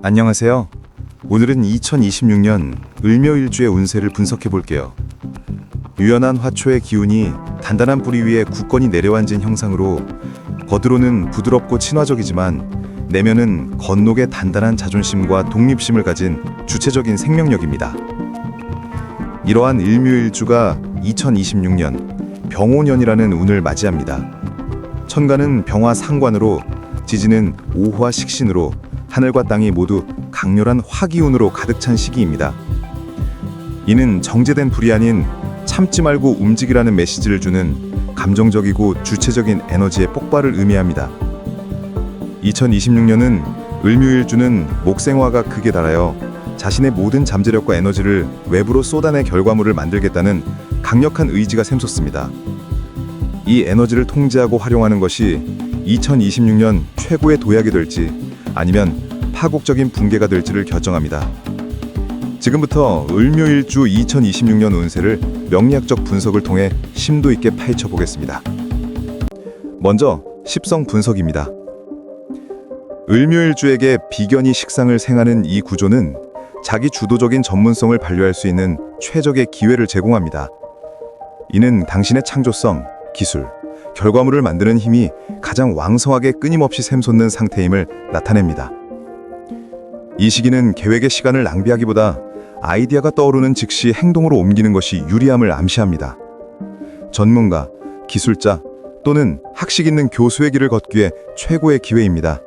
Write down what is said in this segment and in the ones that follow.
안녕하세요. 오늘은 2026년 을묘일주의 운세를 분석해 볼게요. 유연한 화초의 기운이 단단한 뿌리 위에 굳건히 내려앉은 형상으로 겉으로는 부드럽고 친화적이지만 내면은 건녹의 단단한 자존심과 독립심을 가진 주체적인 생명력입니다. 이러한 을묘일주가 2026년 병오년이라는 운을 맞이합니다. 천간은 병화 상관으로, 지지는 오화 식신으로 하늘과 땅이 모두 강렬한 화기운으로 가득 찬 시기입니다. 이는 정제된 불이 아닌 참지 말고 움직이라는 메시지를 주는 감정적이고 주체적인 에너지의 폭발을 의미합니다. 2026년은 을묘일주는 목생화가 극에 달하여 자신의 모든 잠재력과 에너지를 외부로 쏟아내 결과물을 만들겠다는 강력한 의지가 샘솟습니다. 이 에너지를 통제하고 활용하는 것이 2026년 최고의 도약이 될지 아니면 파국적인 붕괴가 될지를 결정합니다. 지금부터 을묘일주 2026년 운세를 명리학적 분석을 통해 심도 있게 파헤쳐 보겠습니다. 먼저 십성 분석입니다. 을묘일주에게 비견이 식상을 생하는 이 구조는 자기 주도적인 전문성을 발휘할 수 있는 최적의 기회를 제공합니다. 이는 당신의 창조성, 기술, 결과물을 만드는 힘이 가장 왕성하게 끊임없이 샘솟는 상태임을 나타냅니다. 이 시기는 계획의 시간을 낭비하기보다 아이디어가 떠오르는 즉시 행동으로 옮기는 것이 유리함을 암시합니다. 전문가, 기술자 또는 학식 있는 교수의 길을 걷기에 최고의 기회입니다.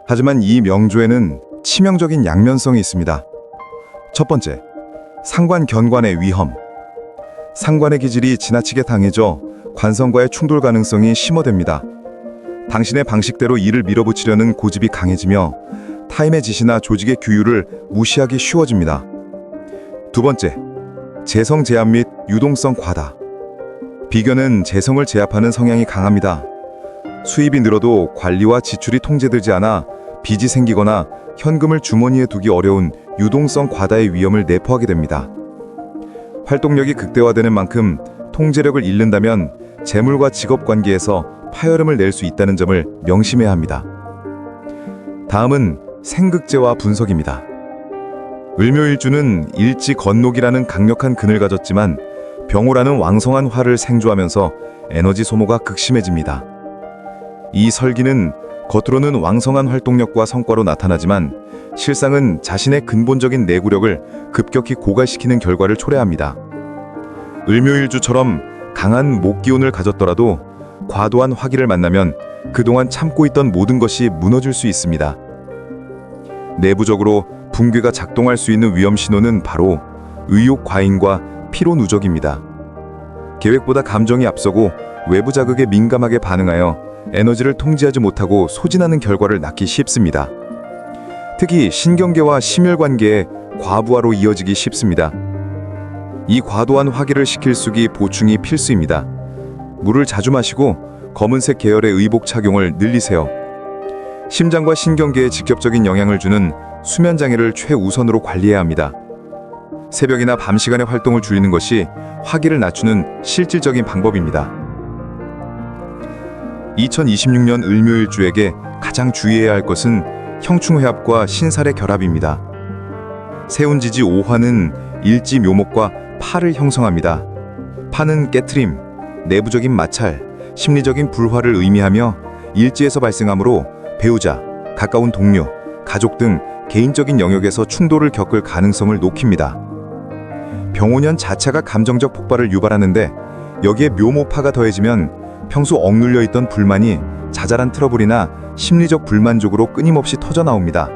하지만 이 명조에는 치명적인 양면성이 있습니다. 첫 번째, 상관 견관의 위험. 상관의 기질이 지나치게 당해져 관성과의 충돌 가능성이 심화됩니다. 당신의 방식대로 일을 밀어붙이려는 고집이 강해지며 타임의 지시나 조직의 규율을 무시하기 쉬워집니다. 두 번째, 재성 제압 및 유동성 과다. 비견은 재성을 제압하는 성향이 강합니다. 수입이 늘어도 관리와 지출이 통제되지 않아 빚이 생기거나 현금을 주머니에 두기 어려운 유동성 과다의 위험을 내포하게 됩니다. 활동력이 극대화되는 만큼 통제력을 잃는다면 재물과 직업 관계에서 파열음을 낼 수 있다는 점을 명심해야 합니다. 다음은 생극제와 분석입니다. 을묘일주는 일지 건녹이라는 강력한 근을 가졌지만 병오라는 왕성한 화를 생조하면서 에너지 소모가 극심해집니다. 이 설기는 겉으로는 왕성한 활동력과 성과로 나타나지만 실상은 자신의 근본적인 내구력을 급격히 고갈시키는 결과를 초래합니다. 을묘일주처럼 강한 목기운을 가졌더라도 과도한 화기를 만나면 그동안 참고 있던 모든 것이 무너질 수 있습니다. 내부적으로 붕괴가 작동할 수 있는 위험 신호는 바로 의욕 과잉과 피로 누적입니다. 계획보다 감정이 앞서고 외부 자극에 민감하게 반응하여 에너지를 통제하지 못하고 소진하는 결과를 낳기 쉽습니다. 특히 신경계와 심혈관계에 과부하로 이어지기 쉽습니다. 이 과도한 화기를 식힐 쑥이 보충이 필수입니다. 물을 자주 마시고 검은색 계열의 의복 착용을 늘리세요. 심장과 신경계에 직접적인 영향을 주는 수면 장애를 최우선으로 관리해야 합니다. 새벽이나 밤 시간의 활동을 줄이는 것이 화기를 낮추는 실질적인 방법입니다. 2026년 을묘일주에게 가장 주의해야 할 것은 형충회합과 신살의 결합입니다. 세운지지 5화는 일지 묘목과 파를 형성합니다. 파는 깨트림, 내부적인 마찰, 심리적인 불화를 의미하며 일지에서 발생하므로 배우자, 가까운 동료, 가족 등 개인적인 영역에서 충돌을 겪을 가능성을 높입니다. 병오년 자체가 감정적 폭발을 유발하는데 여기에 묘모파가 더해지면 평소 억눌려 있던 불만이 자잘한 트러블이나 심리적 불만족으로 끊임없이 터져나옵니다.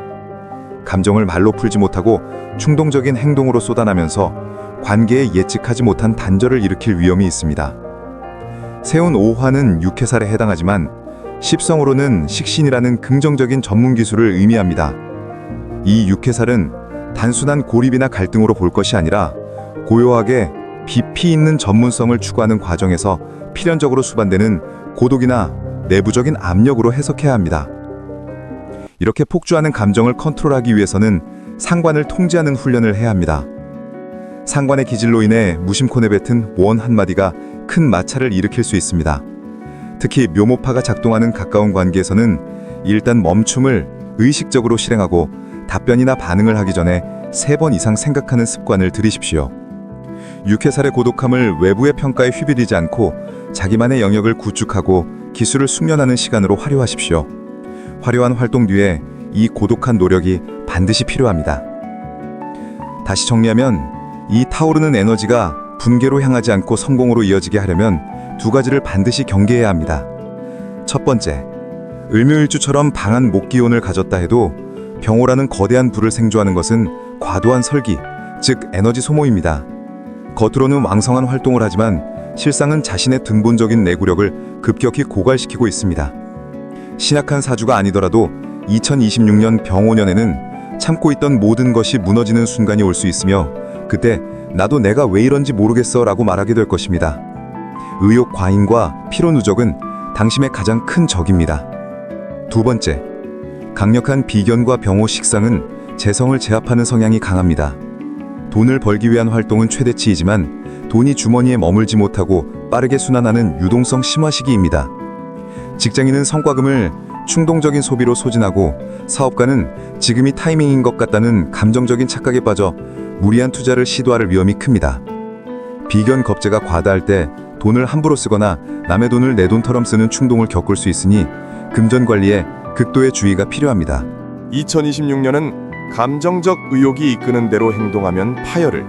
감정을 말로 풀지 못하고 충동적인 행동으로 쏟아나면서 관계에 예측하지 못한 단절을 일으킬 위험이 있습니다. 세운 5화는 육해살에 해당하지만 십성으로는 식신이라는 긍정적인 전문 기술을 의미합니다. 이 육해살은 단순한 고립이나 갈등으로 볼 것이 아니라 고요하게 깊이 있는 전문성을 추구하는 과정에서 필연적으로 수반되는 고독이나 내부적인 압력으로 해석해야 합니다. 이렇게 폭주하는 감정을 컨트롤하기 위해서는 상관을 통제하는 훈련을 해야 합니다. 상관의 기질로 인해 무심코 내뱉은 원 한마디가 큰 마찰을 일으킬 수 있습니다. 특히 묘모파가 작동하는 가까운 관계에서는 일단 멈춤을 의식적으로 실행하고 답변이나 반응을 하기 전에 3번 이상 생각하는 습관을 들이십시오. 6회살의 고독함을 외부의 평가에 휘둘리지 않고 자기만의 영역을 구축하고 기술을 숙련하는 시간으로 활용하십시오. 화려한 활동 뒤에 이 고독한 노력이 반드시 필요합니다. 다시 정리하면 이 타오르는 에너지가 붕괴로 향하지 않고 성공으로 이어지게 하려면 2가지를 반드시 경계해야 합니다. 첫 번째, 을묘일주처럼 방한 목기운을 가졌다 해도 병호라는 거대한 불을 생조하는 것은 과도한 설기, 즉 에너지 소모입니다. 겉으로는 왕성한 활동을 하지만 실상은 자신의 근본적인 내구력을 급격히 고갈시키고 있습니다. 신약한 사주가 아니더라도 2026년 병호년에는 참고 있던 모든 것이 무너지는 순간이 올 수 있으며 그때 나도 내가 왜 이런지 모르겠어 라고 말하게 될 것입니다. 의욕 과잉과 피로 누적은 당신의 가장 큰 적입니다. 2번째, 강력한 비견과 병호 식상은 재성을 제압하는 성향이 강합니다. 돈을 벌기 위한 활동은 최대치이지만 돈이 주머니에 머물지 못하고 빠르게 순환하는 유동성 심화 시기입니다. 직장인은 성과금을 충동적인 소비로 소진하고 사업가는 지금이 타이밍인 것 같다는 감정적인 착각에 빠져 무리한 투자를 시도할 위험이 큽니다. 비견 겁재가 과다할 때 돈을 함부로 쓰거나 남의 돈을 내 돈처럼 쓰는 충동을 겪을 수 있으니 금전 관리에 극도의 주의가 필요합니다. 2026년은 감정적 의욕이 이끄는 대로 행동하면 파열을,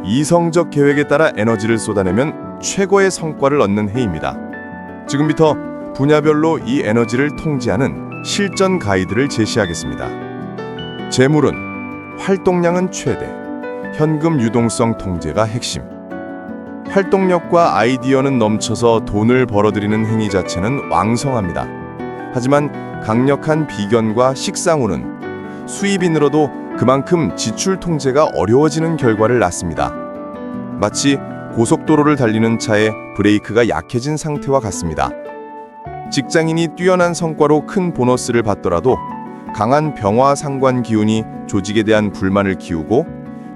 이성적 계획에 따라 에너지를 쏟아내면 최고의 성과를 얻는 해입니다. 지금부터 분야별로 이 에너지를 통제하는 실전 가이드를 제시하겠습니다. 재물은 활동량은 최대, 현금 유동성 통제가 핵심. 활동력과 아이디어는 넘쳐서 돈을 벌어들이는 행위 자체는 왕성합니다. 하지만 강력한 비견과 식상운은 수입인으로도 그만큼 지출 통제가 어려워지는 결과를 낳습니다. 마치 고속도로를 달리는 차의 브레이크가 약해진 상태와 같습니다. 직장인이 뛰어난 성과로 큰 보너스를 받더라도 강한 병화 상관 기운이 조직에 대한 불만을 키우고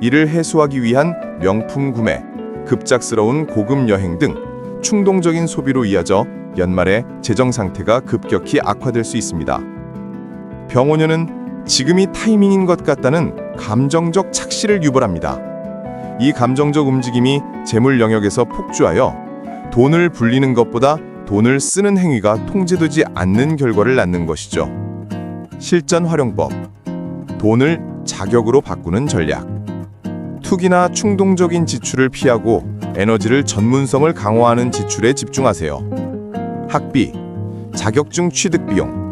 이를 해소하기 위한 명품 구매, 급작스러운 고급 여행 등 충동적인 소비로 이어져 연말에 재정 상태가 급격히 악화될 수 있습니다. 병호년은 지금이 타이밍인 것 같다는 감정적 착시를 유발합니다. 이 감정적 움직임이 재물 영역에서 폭주하여 돈을 불리는 것보다 돈을 쓰는 행위가 통제되지 않는 결과를 낳는 것이죠. 실전 활용법, 돈을 자격으로 바꾸는 전략. 투기나 충동적인 지출을 피하고 에너지를 전문성을 강화하는 지출에 집중하세요. 학비, 자격증 취득 비용,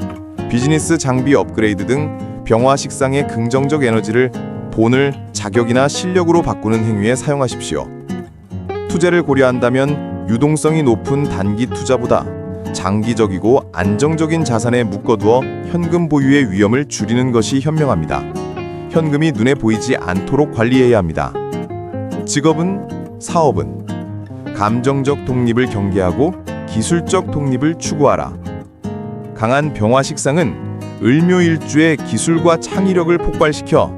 비즈니스 장비 업그레이드 등 병화 식상의 긍정적 에너지를 돈을 자격이나 실력으로 바꾸는 행위에 사용하십시오. 투자를 고려한다면 유동성이 높은 단기 투자보다 장기적이고 안정적인 자산에 묶어두어 현금 보유의 위험을 줄이는 것이 현명합니다. 현금이 눈에 보이지 않도록 관리해야 합니다. 직업은, 사업은 감정적 독립을 경계하고 기술적 독립을 추구하라. 강한 병화 식상은 을묘일주의 기술과 창의력을 폭발시켜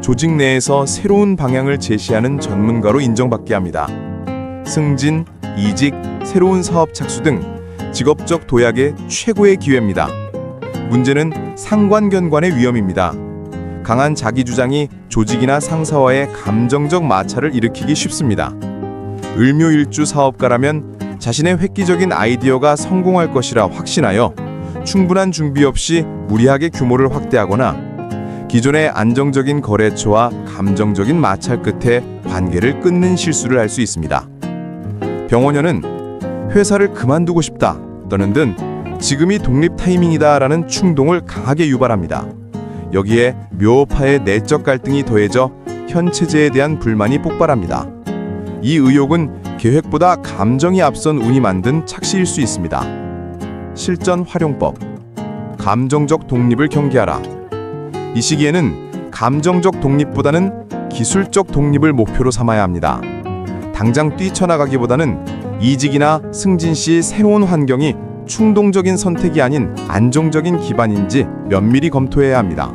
조직 내에서 새로운 방향을 제시하는 전문가로 인정받게 합니다. 승진, 이직, 새로운 사업 착수 등 직업적 도약의 최고의 기회입니다. 문제는 상관견관의 위험입니다. 강한 자기주장이 조직이나 상사와의 감정적 마찰을 일으키기 쉽습니다. 을묘일주 사업가라면 자신의 획기적인 아이디어가 성공할 것이라 확신하여 충분한 준비 없이 무리하게 규모를 확대하거나 기존의 안정적인 거래처와 감정적인 마찰 끝에 관계를 끊는 실수를 할 수 있습니다. 병호년은 회사를 그만두고 싶다 떠는 등 지금이 독립 타이밍이다 라는 충동을 강하게 유발합니다. 여기에 묘파의 내적 갈등이 더해져 현 체제에 대한 불만이 폭발합니다. 이 의욕은 계획보다 감정이 앞선 운이 만든 착시일 수 있습니다. 실전 활용법, 감정적 독립을 경계하라. 이 시기에는 감정적 독립보다는 기술적 독립을 목표로 삼아야 합니다. 당장 뛰쳐나가기보다는 이직이나 승진 시 새로운 환경이 충동적인 선택이 아닌 안정적인 기반인지 면밀히 검토해야 합니다.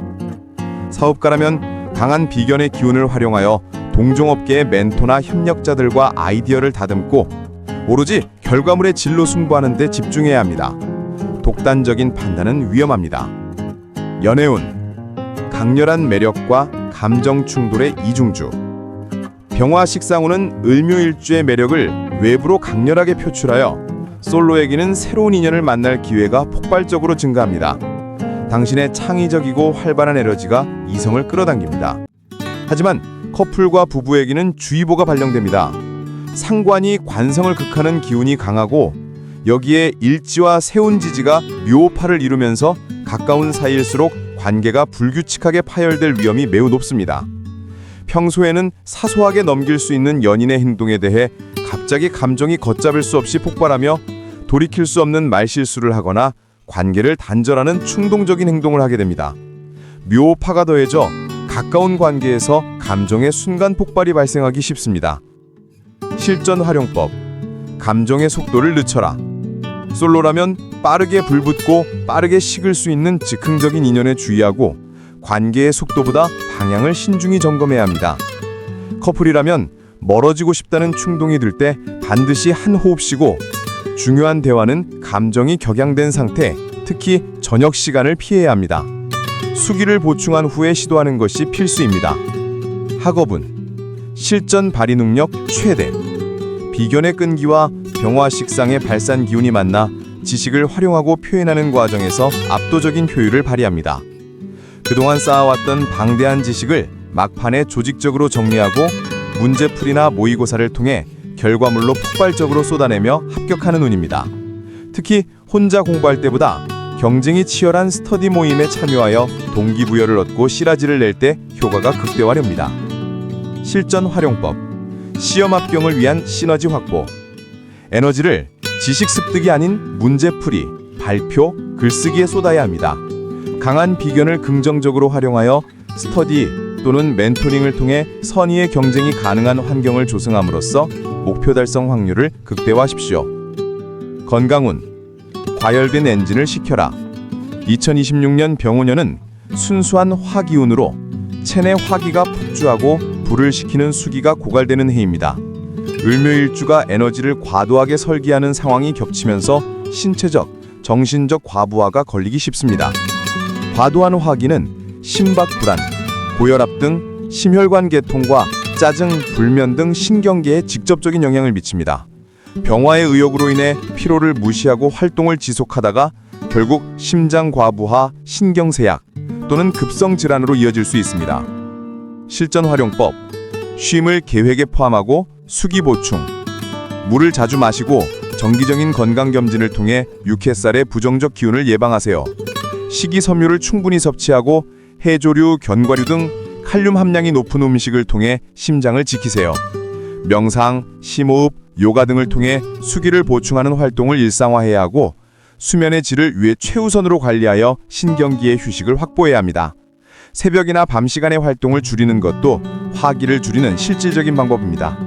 사업가라면 강한 비견의 기운을 활용하여 동종업계의 멘토나 협력자들과 아이디어를 다듬고 오로지 결과물의 질로 승부하는 데 집중해야 합니다. 독단적인 판단은 위험합니다. 연애운, 강렬한 매력과 감정 충돌의 이중주. 병화 식상우는 을묘일주의 매력을 외부로 강렬하게 표출하여 솔로에게는 새로운 인연을 만날 기회가 폭발적으로 증가합니다. 당신의 창의적이고 활발한 에너지가 이성을 끌어당깁니다. 하지만 커플과 부부에게는 주의보가 발령됩니다. 상관이 관성을 극하는 기운이 강하고 여기에 일지와 세운지지가 묘파를 이루면서 가까운 사이일수록 관계가 불규칙하게 파열될 위험이 매우 높습니다. 평소에는 사소하게 넘길 수 있는 연인의 행동에 대해 갑자기 감정이 걷잡을 수 없이 폭발하며 돌이킬 수 없는 말실수를 하거나 관계를 단절하는 충동적인 행동을 하게 됩니다. 묘파가 더해져 가까운 관계에서 감정의 순간 폭발이 발생하기 쉽습니다. 실전 활용법. 감정의 속도를 늦춰라. 솔로라면 빠르게 불붙고 빠르게 식을 수 있는 즉흥적인 인연에 주의하고 관계의 속도보다 방향을 신중히 점검해야 합니다. 커플이라면 멀어지고 싶다는 충동이 들 때 반드시 한 호흡 쉬고 중요한 대화는 감정이 격양된 상태, 특히 저녁 시간을 피해야 합니다. 수기를 보충한 후에 시도하는 것이 필수입니다. 학업은 실전 발휘 능력 최대. 비견의 끈기와 병화 식상의 발산 기운이 만나 지식을 활용하고 표현하는 과정에서 압도적인 효율을 발휘합니다. 그동안 쌓아왔던 방대한 지식을 막판에 조직적으로 정리하고 문제풀이나 모의고사를 통해 결과물로 폭발적으로 쏟아내며 합격하는 운입니다. 특히 혼자 공부할 때보다 경쟁이 치열한 스터디 모임에 참여하여 동기부여를 얻고 시라지를 낼 때 효과가 극대화됩니다. 실전 활용법. 시험 합격을 위한 시너지 확보. 에너지를 지식 습득이 아닌 문제풀이, 발표, 글쓰기에 쏟아야 합니다. 강한 비견을 긍정적으로 활용하여 스터디 또는 멘토링을 통해 선의의 경쟁이 가능한 환경을 조성함으로써 목표 달성 확률을 극대화하십시오. 건강운. 과열된 엔진을 식혀라. 2026년 병오년은 순수한 화기운으로 체내 화기가 폭주하고 불을 식히는 수기가 고갈되는 해입니다. 을묘일주가 에너지를 과도하게 설계하는 상황이 겹치면서 신체적, 정신적 과부하가 걸리기 쉽습니다. 과도한 화기는 심박불안, 고혈압 등 심혈관 계통과 짜증, 불면 등 신경계에 직접적인 영향을 미칩니다. 병화의 의욕으로 인해 피로를 무시하고 활동을 지속하다가 결국 심장 과부하, 신경쇠약 또는 급성 질환으로 이어질 수 있습니다. 실전 활용법. 쉼을 계획에 포함하고 수기 보충. 물을 자주 마시고 정기적인 건강 검진을 통해 육해살의 부정적 기운을 예방하세요. 식이섬유를 충분히 섭취하고 해조류, 견과류 등 칼륨 함량이 높은 음식을 통해 심장을 지키세요. 명상, 심호흡, 요가 등을 통해 수기를 보충하는 활동을 일상화해야 하고 수면의 질을 위해 최우선으로 관리하여 신경기의 휴식을 확보해야 합니다. 새벽이나 밤 시간의 활동을 줄이는 것도 화기를 줄이는 실질적인 방법입니다.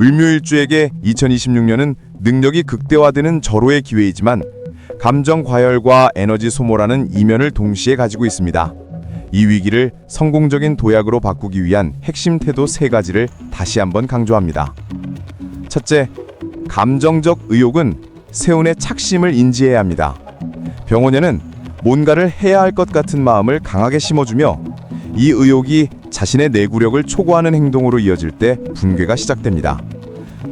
을묘일주에게 2026년은 능력이 극대화되는 절호의 기회이지만 감정 과열과 에너지 소모라는 이면을 동시에 가지고 있습니다. 이 위기를 성공적인 도약으로 바꾸기 위한 핵심 태도 3가지를 다시 한번 강조합니다. 첫째, 감정적 의욕은 세운의 착심을 인지해야 합니다. 병오년은 뭔가를 해야 할 것 같은 마음을 강하게 심어주며 이 의욕이 자신의 내구력을 초과하는 행동으로 이어질 때 붕괴가 시작됩니다.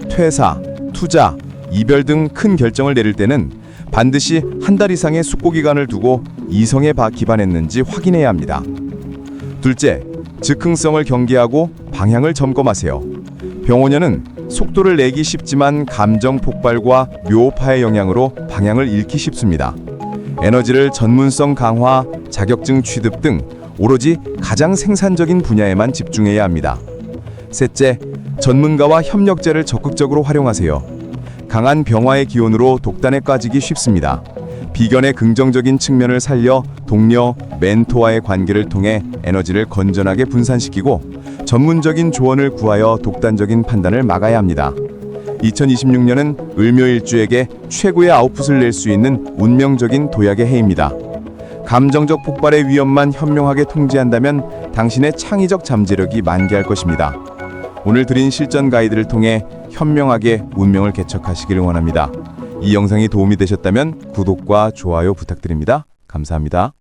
퇴사, 투자, 이별 등 큰 결정을 내릴 때는 반드시 한 달 이상의 숙고 기간을 두고 이성에 기반했는지 확인해야 합니다. 둘째, 즉흥성을 경계하고 방향을 점검하세요. 병오년은 속도를 내기 쉽지만 감정 폭발과 묘파의 영향으로 방향을 잃기 쉽습니다. 에너지를 전문성 강화, 자격증 취득 등 오로지 가장 생산적인 분야에만 집중해야 합니다. 셋째, 전문가와 협력자를 적극적으로 활용하세요. 강한 병화의 기운으로 독단에 빠지기 쉽습니다. 비견의 긍정적인 측면을 살려 동료, 멘토와의 관계를 통해 에너지를 건전하게 분산시키고 전문적인 조언을 구하여 독단적인 판단을 막아야 합니다. 2026년은 을묘일주에게 최고의 아웃풋을 낼 수 있는 운명적인 도약의 해입니다. 감정적 폭발의 위험만 현명하게 통제한다면 당신의 창의적 잠재력이 만개할 것입니다. 오늘 드린 실전 가이드를 통해 현명하게 운명을 개척하시기를 원합니다. 이 영상이 도움이 되셨다면 구독과 좋아요 부탁드립니다. 감사합니다.